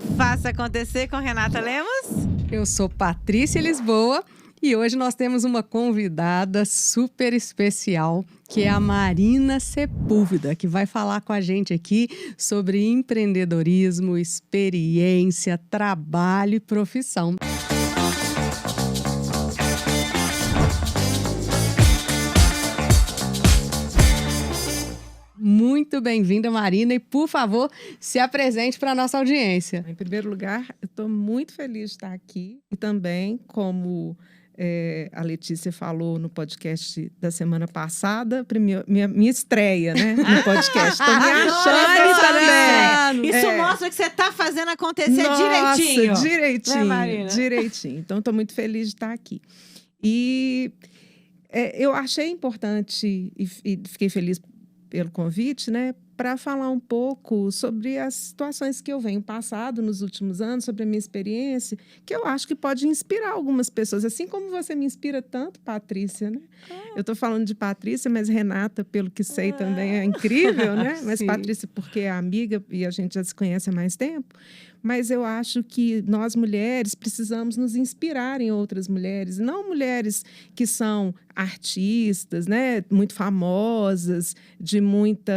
Faça Acontecer com Renata Lemos. Eu sou Patrícia Lisboa e hoje nós temos uma convidada super especial, que é a Marina Sepúlveda, que vai falar com a gente aqui sobre empreendedorismo, experiência, trabalho e profissão. Muito bem-vinda, Marina, e por favor, se apresente para a nossa audiência. Em primeiro lugar, eu estou muito feliz de estar aqui e também, como a Letícia falou no podcast da semana passada, minha estreia, né, no podcast. Estou me achando também. Isso mostra que você está fazendo acontecer direitinho. Direitinho, né, direitinho. Então, estou muito feliz de estar aqui. E eu achei importante e fiquei feliz pelo convite, né, para falar um pouco sobre as situações que eu venho passando nos últimos anos, sobre a minha experiência, que eu acho que pode inspirar algumas pessoas, assim como você me inspira tanto, Patrícia, né? Eu estou falando de Patrícia, mas Renata, pelo que sei, também é incrível, né? Mas Sim. Patrícia, porque é amiga e a gente já se conhece há mais tempo. Mas eu acho que nós, mulheres, precisamos nos inspirar em outras mulheres, não mulheres que são artistas, né, muito famosas, de muita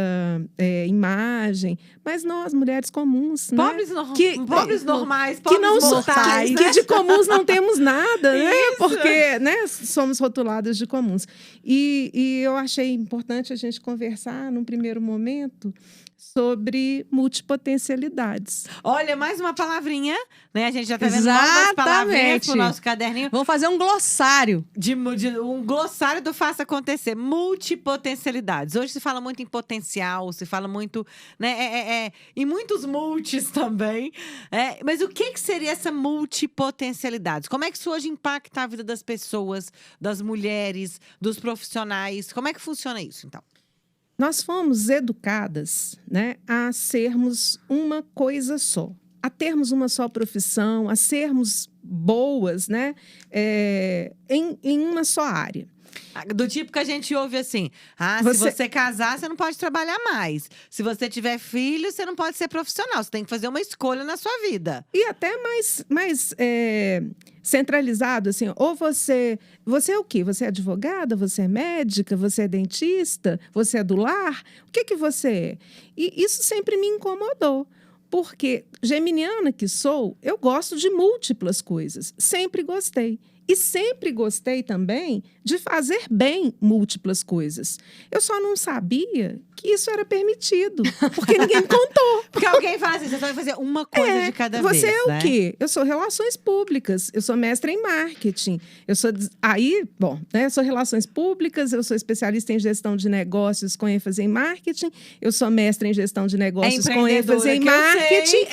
imagem, mas nós, mulheres comuns, né? Pobres normais, que não mortais, que né? de comuns não temos nada, né? Isso. Porque, né, somos rotuladas de comuns. E eu achei importante a gente conversar, num primeiro momento, sobre multipotencialidades. Olha, mais uma palavrinha, né? A gente já tá vendo novas palavrinhas pro nosso caderninho. Vamos fazer um glossário. Um glossário do Faça Acontecer. Multipotencialidades. Hoje se fala muito em potencial, se fala muito, né? E muitos multis também. Mas o que seria essa multipotencialidades? Como é que isso hoje impacta a vida das pessoas, das mulheres, dos profissionais? Como é que funciona isso, então? Nós fomos educadas, né, a sermos uma coisa só, a termos uma só profissão, a sermos boas, né, em uma só área. Do tipo que a gente ouve assim, se você casar, você não pode trabalhar mais. Se você tiver filho, você não pode ser profissional. Você tem que fazer uma escolha na sua vida. E até mais centralizado, assim, ou você é o quê? Você é advogada? Você é médica? Você é dentista? Você é do lar? O que você é? E isso sempre me incomodou. Porque, geminiana que sou, eu gosto de múltiplas coisas. Sempre gostei. E sempre gostei também de fazer bem múltiplas coisas. Eu só não sabia que isso era permitido, porque ninguém me contou. Porque alguém fala assim, você vai fazer uma coisa de cada vez, Você é né? o quê? Eu sou relações públicas, eu sou mestra em marketing. Eu sou eu sou relações públicas, eu sou especialista em gestão de negócios com ênfase em marketing, eu sou mestra em gestão de negócios com ênfase em marketing.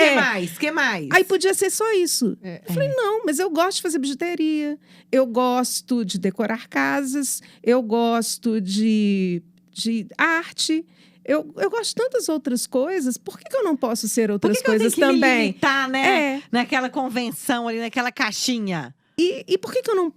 Que mais? Aí podia ser só isso. Eu falei, não, mas eu gosto de fazer bijuteria, eu gosto de decorar casas, eu gosto de arte. Eu gosto de tantas outras coisas. Por que eu não posso ser outras coisas também? Por que eu tenho que me limitar, né? Naquela convenção ali, naquela caixinha. E por que eu não...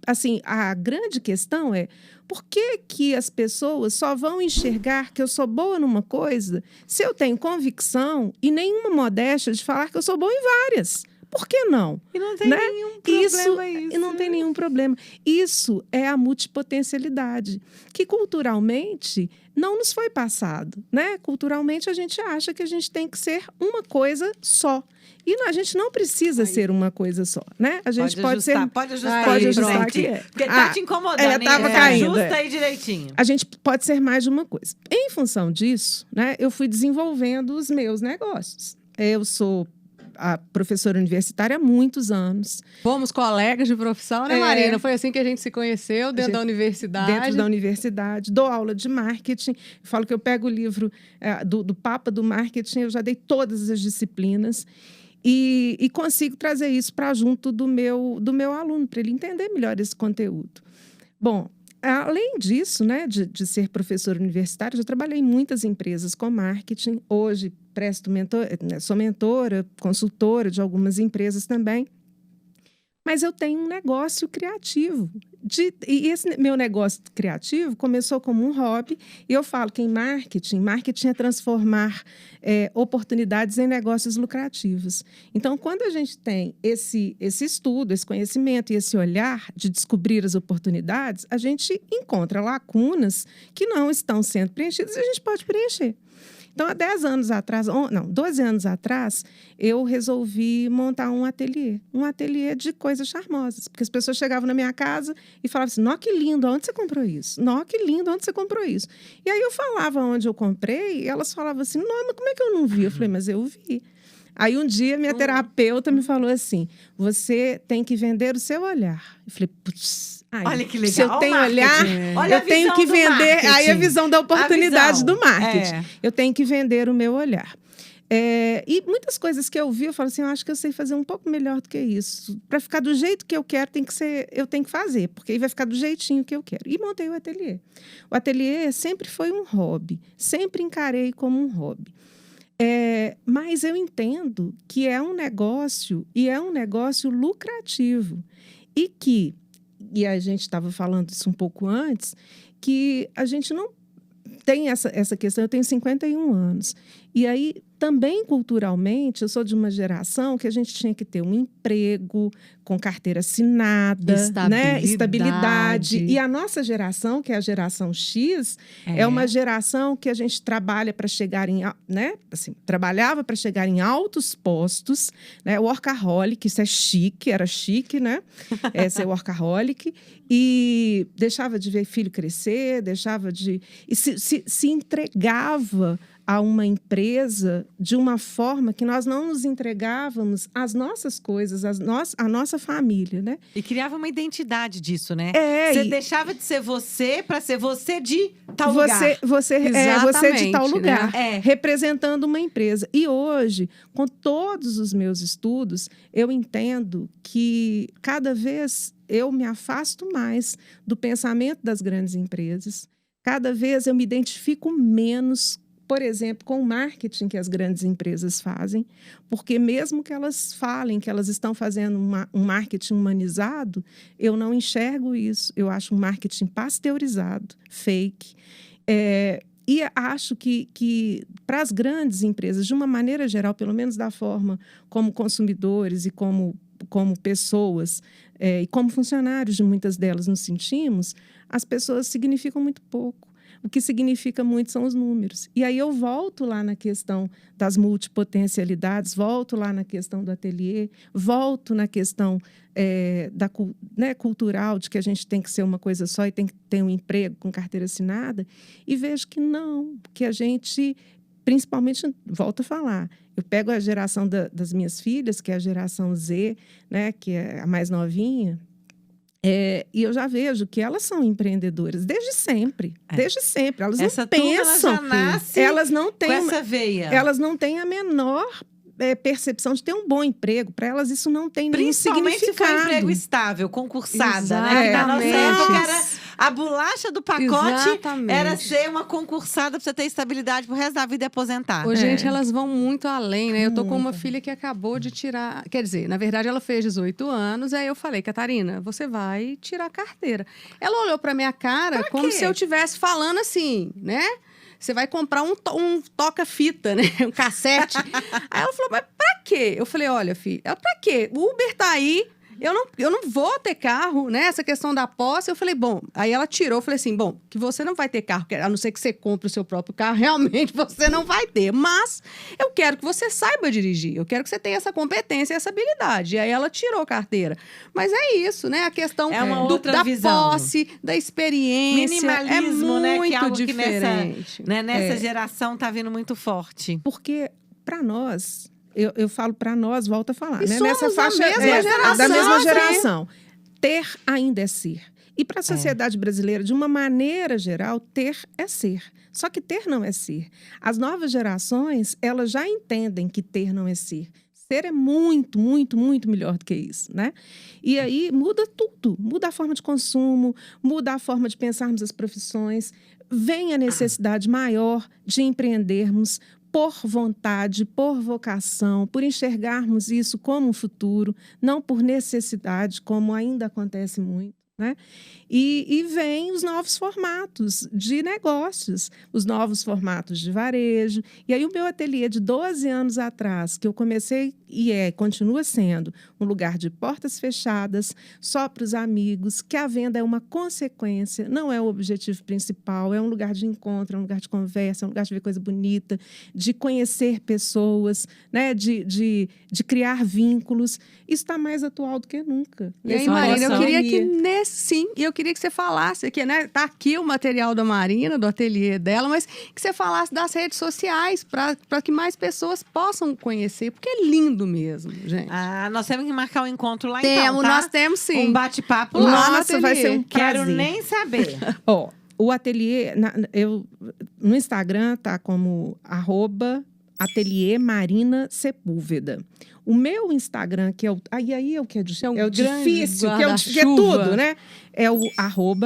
assim, a grande questão é... Por que as pessoas só vão enxergar que eu sou boa numa coisa se eu tenho convicção e nenhuma modéstia de falar que eu sou boa em várias? Por que não? E não tem nenhum problema isso. E não tem nenhum problema. Isso é a multipotencialidade, que culturalmente não nos foi passado, né? Culturalmente a gente acha que a gente tem que ser uma coisa só. E a gente não precisa ser uma coisa só, né? A gente pode ajustar aqui. Porque tá te incomodando, tava caindo. Ajusta aí direitinho. A gente pode ser mais de uma coisa. Em função disso, né, eu fui desenvolvendo os meus negócios. Eu sou a professora universitária há muitos anos. Fomos colegas de profissão, né, Marina? Foi assim que a gente se conheceu, dentro da universidade. Dentro da universidade. Dou aula de marketing. Eu falo que eu pego o livro do Papa do Marketing, eu já dei todas as disciplinas. E consigo trazer isso para junto do meu aluno, para ele entender melhor esse conteúdo. Bom, além disso, né, de ser professora universitária, já trabalhei em muitas empresas com marketing. Hoje, sou mentora, consultora de algumas empresas também. mas eu tenho um negócio criativo. E esse meu negócio criativo começou como um hobby, e eu falo que marketing é transformar oportunidades em negócios lucrativos. Então, quando a gente tem esse estudo, esse conhecimento e esse olhar de descobrir as oportunidades, a gente encontra lacunas que não estão sendo preenchidas e a gente pode preencher. Então, há 12 anos atrás, eu resolvi montar um ateliê de coisas charmosas. Porque as pessoas chegavam na minha casa e falavam assim, nó, que lindo, onde você comprou isso? Nó, que lindo, onde você comprou isso? E aí eu falava onde eu comprei e elas falavam assim, não, mas como é que eu não vi? Eu falei, mas eu vi. Aí um dia minha terapeuta me falou assim, você tem que vender o seu olhar. Eu falei, putz, olha que legal. Se eu tenho olhar, eu tenho que vender. Marketing. Aí a visão da oportunidade do marketing. É. Eu tenho que vender o meu olhar. E muitas coisas que eu vi, eu falo assim, eu acho que eu sei fazer um pouco melhor do que isso. Para ficar do jeito que eu quero, eu tenho que fazer, porque aí vai ficar do jeitinho que eu quero. E montei o ateliê. O ateliê sempre foi um hobby, sempre encarei como um hobby. Mas eu entendo que é um negócio, e é um negócio lucrativo. E a gente estava falando isso um pouco antes, que a gente não tem essa questão. Eu tenho 51 anos. E aí, também culturalmente, eu sou de uma geração que a gente tinha que ter um emprego com carteira assinada, estabilidade. E a nossa geração, que é a geração X, é uma geração que a gente trabalha para chegar trabalhava para chegar em altos postos, workaholic, isso é chique, era chique, né? Ser workaholic, e deixava de ver filho crescer, e se entregava a uma empresa de uma forma que nós não nos entregávamos às nossas coisas, à nossa família, né? E criava uma identidade disso, né? Você deixava de ser você para ser você de tal lugar. Você de tal lugar, né? Representando uma empresa. E hoje, com todos os meus estudos, eu entendo que cada vez eu me afasto mais do pensamento das grandes empresas. Cada vez eu me identifico menos, por exemplo, com o marketing que as grandes empresas fazem, porque mesmo que elas falem que elas estão fazendo um marketing humanizado, eu não enxergo isso. Eu acho um marketing pasteurizado, fake. E acho que para as grandes empresas, de uma maneira geral, pelo menos da forma como consumidores e como pessoas e como funcionários de muitas delas nos sentimos, as pessoas significam muito pouco. O que significa muito são os números. E aí eu volto lá na questão das multipotencialidades, volto lá na questão do ateliê, volto na questão cultural, de que a gente tem que ser uma coisa só e tem que ter um emprego com carteira assinada, e vejo que não, que a gente, principalmente, volto a falar, eu pego a geração das minhas filhas, que é a geração Z, né, que é a mais novinha, e eu já vejo que elas são empreendedoras desde sempre. Desde sempre. Elas essa não pensam. Ela já nasce elas não têm com essa veia. Elas não têm a menor percepção de ter um bom emprego. Para elas, isso não tem nenhum significado. Principalmente se for um emprego estável, concursada. Exatamente. Né? Na nossa época era a bolacha do pacote. Exatamente. Era ser uma concursada para você ter estabilidade pro resto da vida e aposentar. Ô, gente, elas vão muito além, né? Eu tô com uma filha que acabou de tirar... Quer dizer, na verdade, ela fez 18 anos. Aí eu falei, Catarina, você vai tirar a carteira. Ela olhou pra minha cara como se eu estivesse falando assim, né? Você vai comprar um toca-fita, né? Um cassete. Aí ela falou, mas pra quê? Eu falei, olha, filha, pra quê? O Uber tá aí. Eu não vou ter carro, né? Essa questão da posse. Eu falei, bom... Aí ela tirou, eu falei assim, bom, que você não vai ter carro, a não ser que você compre o seu próprio carro, realmente você não vai ter. Mas eu quero que você saiba dirigir. Eu quero que você tenha essa competência e essa habilidade. E aí ela tirou a carteira. Mas é isso, né? A questão da visão. Posse, da experiência. Minimalismo, é muito né? Que é algo diferente. Que nessa geração tá vindo muito forte. Porque, para nós... Eu falo para nós, volto a falar, e né? somos Nessa faixa da mesma geração. Ter ainda é ser. E para a sociedade brasileira, de uma maneira geral, ter é ser. Só que ter não é ser. As novas gerações, elas já entendem que ter não é ser. Ser é muito, muito, muito melhor do que isso, né? E aí muda tudo. Muda a forma de consumo, muda a forma de pensarmos as profissões. Vem a necessidade maior de empreendermos por vontade, por vocação, por enxergarmos isso como um futuro, não por necessidade, como ainda acontece muito, né? E vem os novos formatos de negócios, os novos formatos de varejo. E aí o meu ateliê de 12 anos atrás, que eu comecei continua sendo um lugar de portas fechadas, só para os amigos, que a venda é uma consequência, não é o objetivo principal, é um lugar de encontro, é um lugar de conversa, é um lugar de ver coisa bonita, de conhecer pessoas, né? de criar vínculos. Isso está mais atual do que nunca. E aí, Marina, eu queria que você falasse aqui, né? Tá aqui o material da Marina, do ateliê dela, mas que você falasse das redes sociais para que mais pessoas possam conhecer, porque é lindo mesmo, gente. Nós temos que marcar um encontro lá Temos, então, tá? nós temos sim. Um bate-papo lá. Nossa, vai ser um prazer. Quero nem saber. Ó, o ateliê, no Instagram tá como @ateliê Marina Sepúlveda. O meu Instagram, que é o... Aí é o que é difícil, que é tudo, né? É o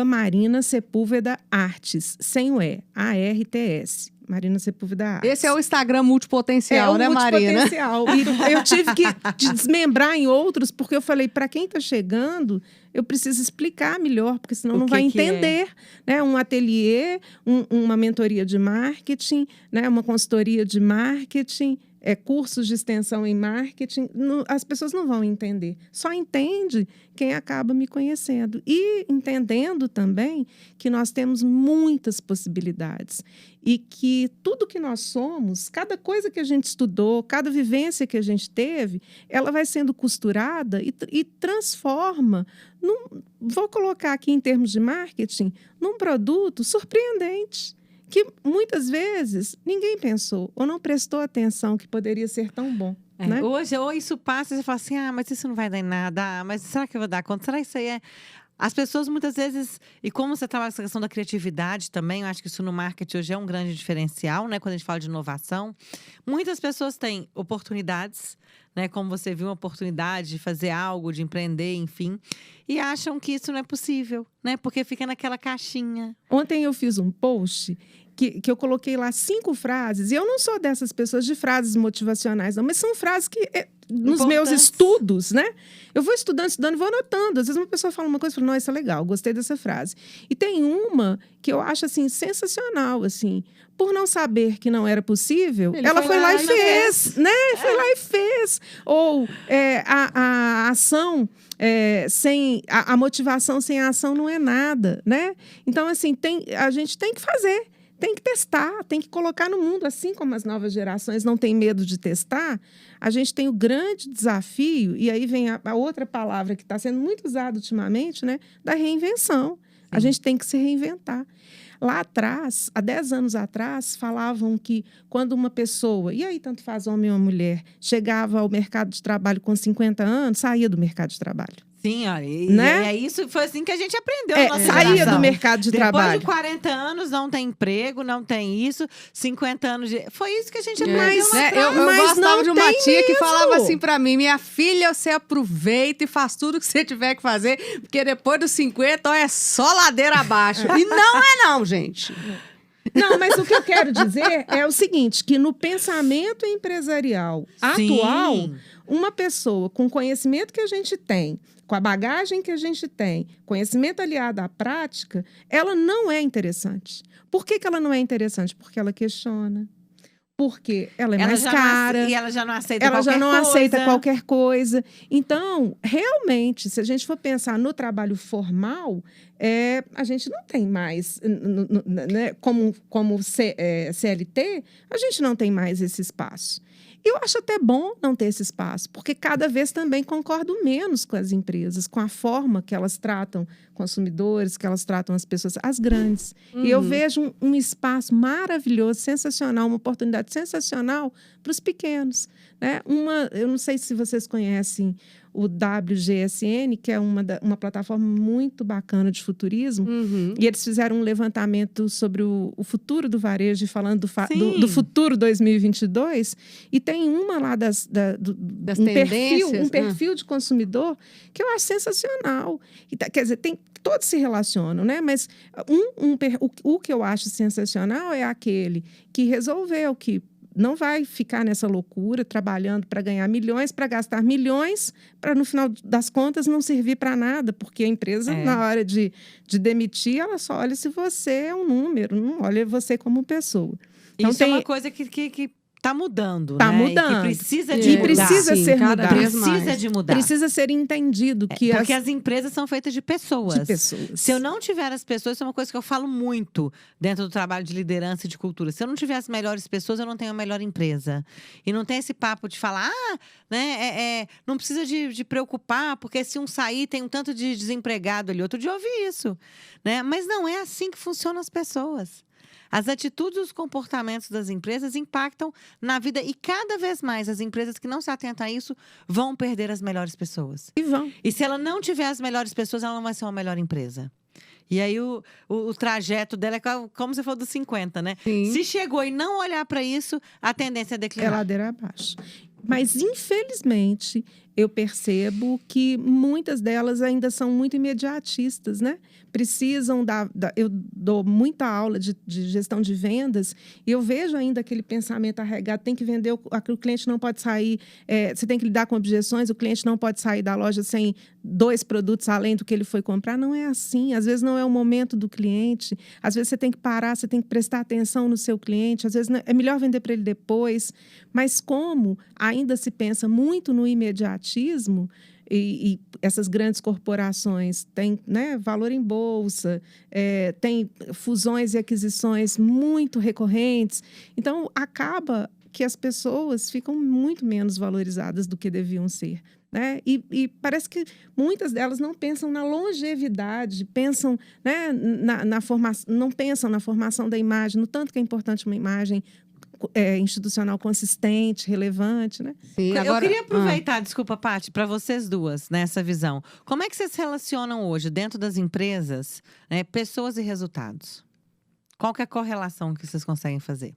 @Marina Sepúlveda Artes, sem o E, ARTS. Marina Sepúlveda Artes. Esse é o Instagram multipotencial, né, Marina? Multipotencial. E eu tive que desmembrar em outros, porque eu falei, para quem está chegando, eu preciso explicar melhor, porque senão não vai entender. Né? Um ateliê, uma mentoria de marketing, né? Uma consultoria de marketing, cursos de extensão em marketing, as pessoas não vão entender. Só entende quem acaba me conhecendo. E entendendo também que nós temos muitas possibilidades. E que tudo que nós somos, cada coisa que a gente estudou, cada vivência que a gente teve, ela vai sendo costurada e transforma, vou colocar aqui em termos de marketing, num produto surpreendente. Que muitas vezes ninguém pensou ou não prestou atenção que poderia ser tão bom. Né? Hoje, ou isso passa e você fala assim, mas isso não vai dar em nada, mas será que eu vou dar conta? Será que isso aí é... As pessoas muitas vezes, e como você trabalha essa questão da criatividade também, eu acho que isso no marketing hoje é um grande diferencial, né? Quando a gente fala de inovação. Muitas pessoas têm oportunidades, né? Como você viu, uma oportunidade de fazer algo, de empreender, enfim. E acham que isso não é possível, né? Porque fica naquela caixinha. Ontem eu fiz um post que eu coloquei lá 5 frases. E eu não sou dessas pessoas de frases motivacionais, não. Mas são frases que, nos meus estudos, né? Eu vou estudando e vou anotando. Às vezes uma pessoa fala uma coisa e fala, não, isso é legal, gostei dessa frase. E tem uma que eu acho, assim, sensacional, assim. Por não saber que não era possível, ela foi lá e fez, né? Foi lá e fez. Ou a ação... a motivação sem a ação não é nada, né? Então, assim, a gente tem que fazer, tem que testar, tem que colocar no mundo. Assim como as novas gerações não têm medo de testar, a gente tem o grande desafio, e aí vem a outra palavra que está sendo muito usada ultimamente, né? Da reinvenção. A gente tem que se reinventar. Lá atrás, há 10 anos atrás, falavam que quando uma pessoa, e aí tanto faz homem ou mulher, chegava ao mercado de trabalho com 50 anos, saía do mercado de trabalho. Sim, olha, né? Isso foi assim que a gente aprendeu na nossa saía geração. do mercado de trabalho. Depois de 40 anos, não tem emprego, não tem isso. 50 anos de... Foi isso que a gente aprendeu. Mas, eu gostava de uma tia que falava assim pra mim, minha filha, você aproveita e faz tudo que você tiver que fazer, porque depois dos 50, ó, é só ladeira abaixo. E não, gente. Não, mas o que eu quero dizer é o seguinte, que no pensamento empresarial atual, uma pessoa com o conhecimento que a gente tem, com a bagagem que a gente tem, conhecimento aliado à prática, ela não é interessante. Por que ela não é interessante? Porque ela questiona. Porque ela é mais cara. E ela já não aceita ela qualquer já não coisa. aceita qualquer coisa. Então, realmente, se a gente for pensar no trabalho formal, a gente não tem mais, né, como CLT, a gente não tem mais esse espaço. Eu acho até bom não ter esse espaço, porque cada vez também concordo menos com as empresas, com a forma que elas tratam consumidores, que elas tratam as pessoas, as grandes. E eu vejo um espaço maravilhoso, sensacional, uma oportunidade sensacional para os pequenos. Né? Eu não sei se vocês conhecem o WGSN, que é uma plataforma muito bacana de futurismo, e eles fizeram um levantamento sobre o futuro do varejo, falando do futuro 2022, e tem uma lá das tendências, um perfil de consumidor que eu acho sensacional. Quer dizer, todos se relacionam, né? Mas o que eu acho sensacional é aquele que resolveu, que não vai ficar nessa loucura, trabalhando para ganhar milhões, para gastar milhões, para no final das contas não servir para nada, porque a empresa, na hora de demitir, ela só olha se você é um número, não olha você como pessoa. Então, Isso é uma coisa que tá mudando, tá né? mudando. E que precisa E de mudar. precisa Sim, ser cada mudado. vez Precisa mais. de mudar. Precisa ser entendido que Porque as empresas são feitas de pessoas. de pessoas. Se eu não tiver as pessoas, isso é uma coisa que eu falo muito dentro do trabalho de liderança e de cultura. Se eu não tiver as melhores pessoas, eu não tenho a melhor empresa. E não tem esse papo de falar, né, não precisa de preocupar, porque se um sair, tem um tanto de desempregado ali. Outro dia eu ouvi isso, né? Mas não é assim que funcionam as pessoas. As atitudes e os comportamentos das empresas impactam na vida e cada vez mais as empresas que não se atentam a isso vão perder as melhores pessoas. E vão. E se ela não tiver as melhores pessoas, ela não vai ser uma melhor empresa. E aí o trajeto dela é como se for dos 50, né? Sim. Se chegou e não olhar para isso, a tendência é É declinar. ladeira abaixo. Mas, infelizmente, eu percebo que muitas delas ainda são muito imediatistas, né? Precisam eu dou muita aula de gestão de vendas e eu vejo ainda aquele pensamento arregado, tem que vender, o cliente não pode sair, você tem que lidar com objeções, o cliente não pode sair da loja sem 2 produtos além do que ele foi comprar. Não é assim, às vezes não é o momento do cliente, às vezes você tem que parar, você tem que prestar atenção no seu cliente, às vezes é melhor vender para ele depois, mas como ainda se pensa muito no imediatismo, e essas grandes corporações têm, né, valor em bolsa, têm fusões e aquisições muito recorrentes. Então, acaba que as pessoas ficam muito menos valorizadas do que deviam ser. Né? E parece que muitas delas não pensam na longevidade, pensam, né, na formação, não pensam na formação da imagem, no tanto que é importante uma imagem institucional consistente, relevante, né? Sim, Eu agora, queria aproveitar, desculpa, Paty, para vocês duas, nessa visão. Como é que vocês se relacionam hoje, dentro das empresas, né, pessoas e resultados? Qual que é a correlação que vocês conseguem fazer?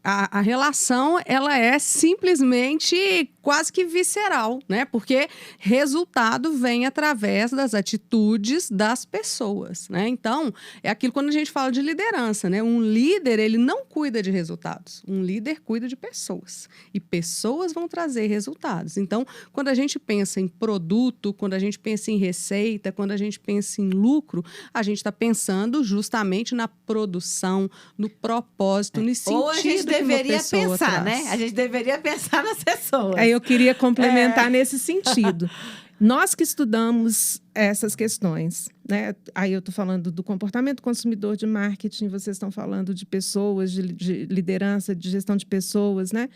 A relação, ela é simplesmente quase que visceral, né? Porque resultado vem através das atitudes das pessoas, né? Então, é aquilo quando a gente fala de liderança, né? Um líder, ele não cuida de resultados. Um líder cuida de pessoas. E pessoas vão trazer resultados. Então, quando a gente pensa em produto, quando a gente pensa em receita, quando a gente pensa em lucro, a gente está pensando justamente na produção, no propósito, no sentido. Ou a gente que uma deveria pessoa pensar, traz. né? A gente deveria pensar nas pessoas. Aí eu queria complementar nesse sentido. Nós que estudamos essas questões, né? Aí eu estou falando do comportamento do consumidor, de marketing, vocês estão falando de pessoas, de liderança, de gestão de pessoas, né?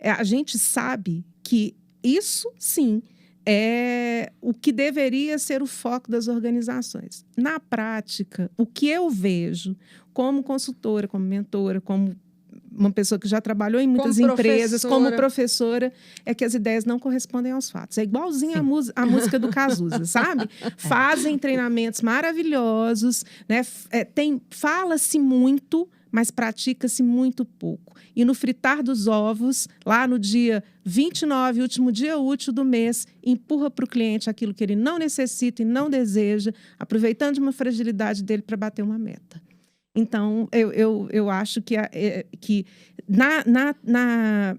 A gente sabe que isso, sim, é o que deveria ser o foco das organizações. Na prática, o que eu vejo como consultora, como mentora, como uma pessoa que já trabalhou em muitas empresas, como professora, é que as ideias não correspondem aos fatos. É igualzinho a música do Cazuza, sabe? Fazem treinamentos maravilhosos, né? Fala-se muito, mas pratica-se muito pouco. E no fritar dos ovos, lá no dia 29, último dia útil do mês, empurra para o cliente aquilo que ele não necessita e não deseja, aproveitando de uma fragilidade dele para bater uma meta. Então, eu acho que na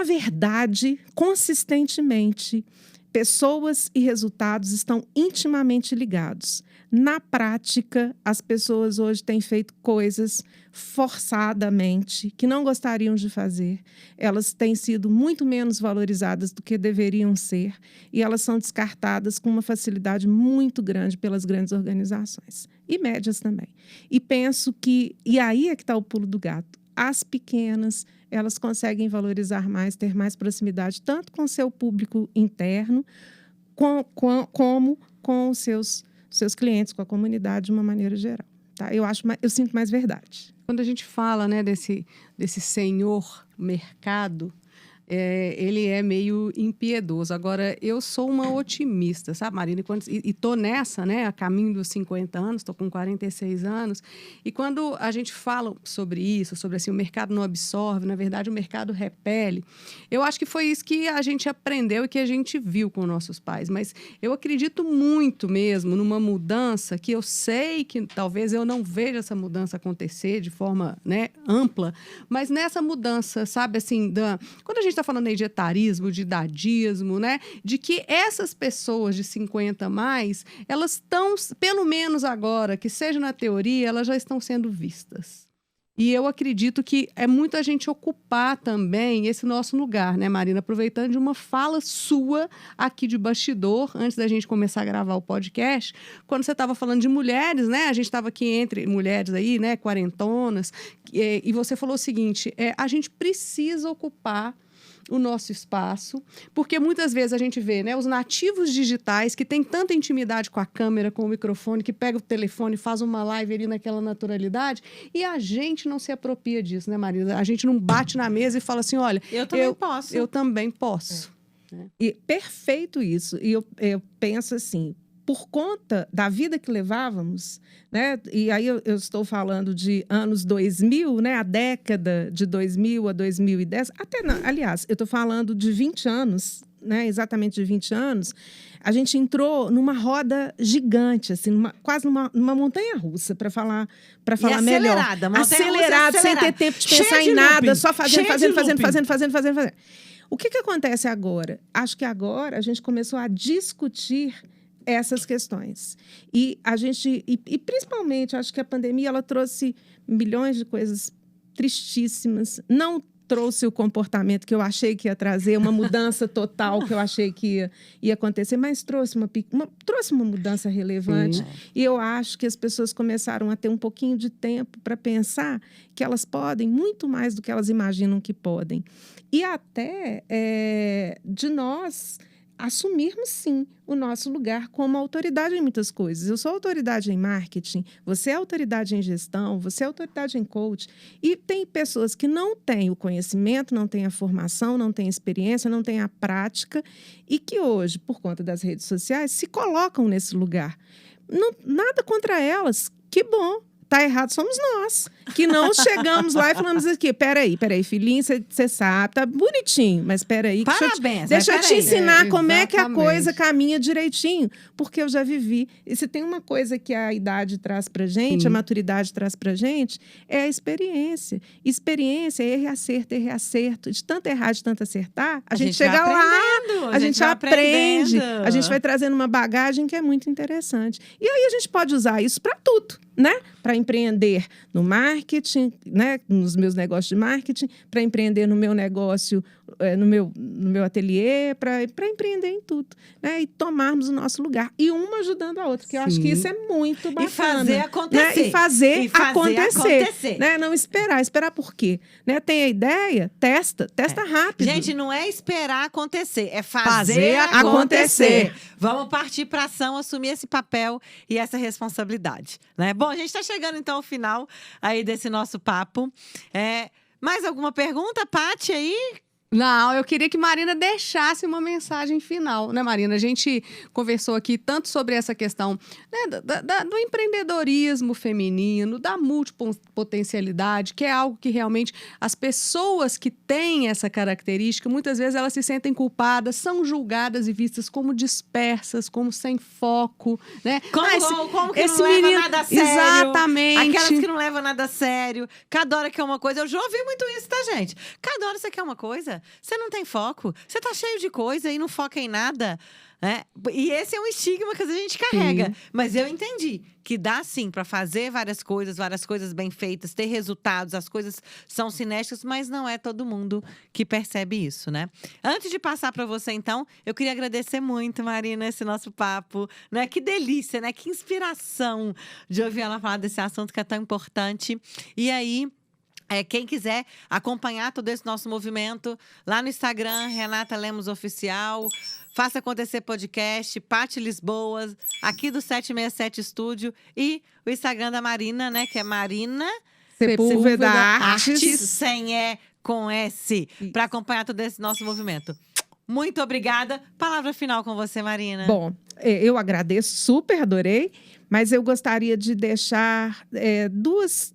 verdade, consistentemente, pessoas e resultados estão intimamente ligados. Na prática, as pessoas hoje têm feito coisas forçadamente que não gostariam de fazer. Elas têm sido muito menos valorizadas do que deveriam ser e elas são descartadas com uma facilidade muito grande pelas grandes organizações e médias também. E penso que, e aí é que está o pulo do gato, as pequenas, elas conseguem valorizar mais, ter mais proximidade, tanto com o seu público interno, como com os seus clientes, com a comunidade de uma maneira geral. Tá? Eu sinto mais verdade. Quando a gente fala, né, desse senhor mercado, ele é meio impiedoso. Agora, eu sou uma otimista, sabe, Marina? E tô nessa, né, a caminho dos 50 anos, tô com 46 anos, e quando a gente fala sobre isso, sobre assim, o mercado não absorve, na verdade, o mercado repele, eu acho que foi isso que a gente aprendeu e que a gente viu com nossos pais. Mas eu acredito muito mesmo numa mudança que eu sei que talvez eu não veja essa mudança acontecer de forma, né, ampla, mas nessa mudança, sabe, assim, quando a gente está falando aí de etarismo, de idadismo, né? De que essas pessoas de 50 a mais, elas estão, pelo menos agora, que seja na teoria, elas já estão sendo vistas. E eu acredito que é muito a gente ocupar também esse nosso lugar, né, Marina? Aproveitando de uma fala sua aqui de bastidor, antes da gente começar a gravar o podcast, quando você estava falando de mulheres, né? A gente estava aqui entre mulheres aí, né, quarentonas, e você falou o seguinte, a gente precisa ocupar o nosso espaço, porque muitas vezes a gente vê, né, os nativos digitais que têm tanta intimidade com a câmera, com o microfone, que pega o telefone, faz uma live ali naquela naturalidade, e a gente não se apropria disso, né, Marina? A gente não bate na mesa e fala assim, olha, Eu também posso. Eu também posso. E perfeito isso. E eu penso assim, por conta da vida que levávamos, né? E aí eu estou falando de anos 2000, né? A década de 2000 a 2010, aliás, eu estou falando de 20 anos, né? Exatamente de 20 anos, a gente entrou numa roda gigante, assim, quase numa montanha-russa, para falar melhor. Acelerada, sem ter tempo de pensar em nada, só fazendo. O que acontece agora? Acho que agora a gente começou a discutir essas questões. E principalmente, acho que a pandemia ela trouxe milhões de coisas tristíssimas. Não trouxe o comportamento que eu achei que ia trazer, uma mudança total que eu achei que ia acontecer, mas trouxe uma mudança relevante. E eu acho que as pessoas começaram a ter um pouquinho de tempo para pensar que elas podem muito mais do que elas imaginam que podem. E até de nós assumirmos, sim, o nosso lugar como autoridade em muitas coisas. Eu sou autoridade em marketing, você é autoridade em gestão, você é autoridade em coach. E tem pessoas que não têm o conhecimento, não têm a formação, não têm a experiência, não têm a prática e que hoje, por conta das redes sociais, se colocam nesse lugar. Nada contra elas. Que bom. Tá errado, somos nós, que não chegamos lá e falamos aqui, peraí, filhinho, você sabe, tá bonitinho, mas peraí, deixa eu te ensinar como é que a coisa caminha direitinho, porque eu já vivi. E se tem uma coisa que a idade traz pra gente, a maturidade traz pra gente, é a experiência. Experiência, erro e acerto. De tanto errar, de tanto acertar, a gente chega lá, a gente aprende, a gente vai trazendo uma bagagem que é muito interessante. E aí a gente pode usar isso para tudo, né? Para empreender no marketing, né? Nos meus negócios de marketing, para empreender no meu negócio, no meu ateliê, para empreender em tudo, né? E tomarmos o nosso lugar. E uma ajudando a outra, que eu acho que isso é muito bacana. E fazer acontecer. Né? E fazer acontecer. Né? Não esperar. Esperar por quê? Né? Tem a ideia? Testa rápido. Gente, não é esperar acontecer, é fazer acontecer. Vamos partir para ação, assumir esse papel e essa responsabilidade, né? Bom, a gente está chegando então ao final aí desse nosso papo. Mais alguma pergunta, Paty, aí? Não, eu queria que Marina deixasse uma mensagem final, né, Marina? A gente conversou aqui tanto sobre essa questão, né, do empreendedorismo feminino, da multipotencialidade, que é algo que realmente as pessoas que têm essa característica, muitas vezes elas se sentem culpadas, são julgadas e vistas como dispersas, como sem foco, né? Como que não leva nada a sério? Exatamente. Aquelas que não levam nada a sério. Cada hora quer uma coisa. Eu já ouvi muito isso, tá, gente? Cada hora você quer uma coisa. Você não tem foco, você tá cheio de coisa e não foca em nada, né? E esse é um estigma que a gente carrega. Sim. Mas eu entendi que dá sim para fazer várias coisas bem feitas, ter resultados, as coisas são cinéticas, mas não é todo mundo que percebe isso, né? Antes de passar para você, então, eu queria agradecer muito, Marina, esse nosso papo, né? Que delícia, né? Que inspiração de ouvir ela falar desse assunto que é tão importante. E aí, quem quiser acompanhar todo esse nosso movimento, lá no Instagram, Renata Lemos Oficial, Faça Acontecer Podcast, Paty Lisboa, aqui do 767 Estúdio, e o Instagram da Marina, né, que é Marina Sepúlveda Artes, sem com S, para acompanhar todo esse nosso movimento. Muito obrigada. Palavra final com você, Marina. Bom, eu agradeço, super adorei, mas eu gostaria de deixar duas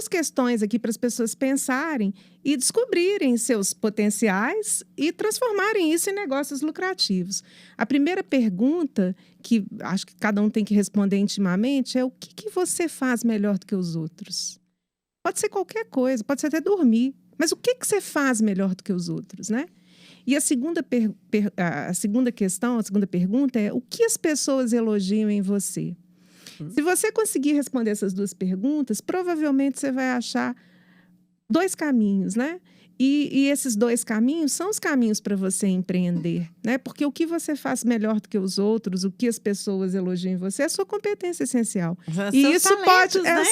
questões aqui para as pessoas pensarem e descobrirem seus potenciais e transformarem isso em negócios lucrativos. A primeira pergunta, que acho que cada um tem que responder intimamente, é o que você faz melhor do que os outros? Pode ser qualquer coisa, pode ser até dormir, mas o que você faz melhor do que os outros, né? E a segunda questão, a segunda pergunta é: o que as pessoas elogiam em você? Se você conseguir responder essas duas perguntas, provavelmente você vai achar 2 caminhos, né? E esses 2 caminhos são os caminhos para você empreender, né? Porque o que você faz melhor do que os outros, o que as pessoas elogiam em você, é a sua competência essencial. E isso pode, né?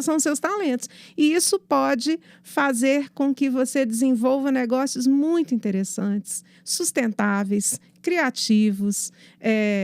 são seus talentos. E isso pode fazer com que você desenvolva negócios muito interessantes, sustentáveis, criativos,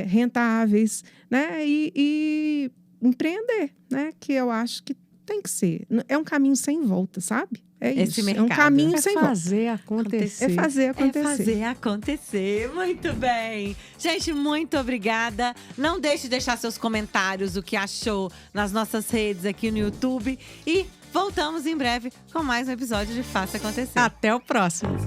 rentáveis, né? E empreender, né? Que eu acho que tem que ser. É um caminho sem volta, sabe? É Esse isso. mercado. É um caminho É sem volta. fazer acontecer. É fazer acontecer. É fazer acontecer. Muito bem. Gente, muito obrigada. Não deixe de deixar seus comentários, o que achou nas nossas redes aqui no YouTube. E voltamos em breve com mais um episódio de Faça Acontecer. Até o próximo.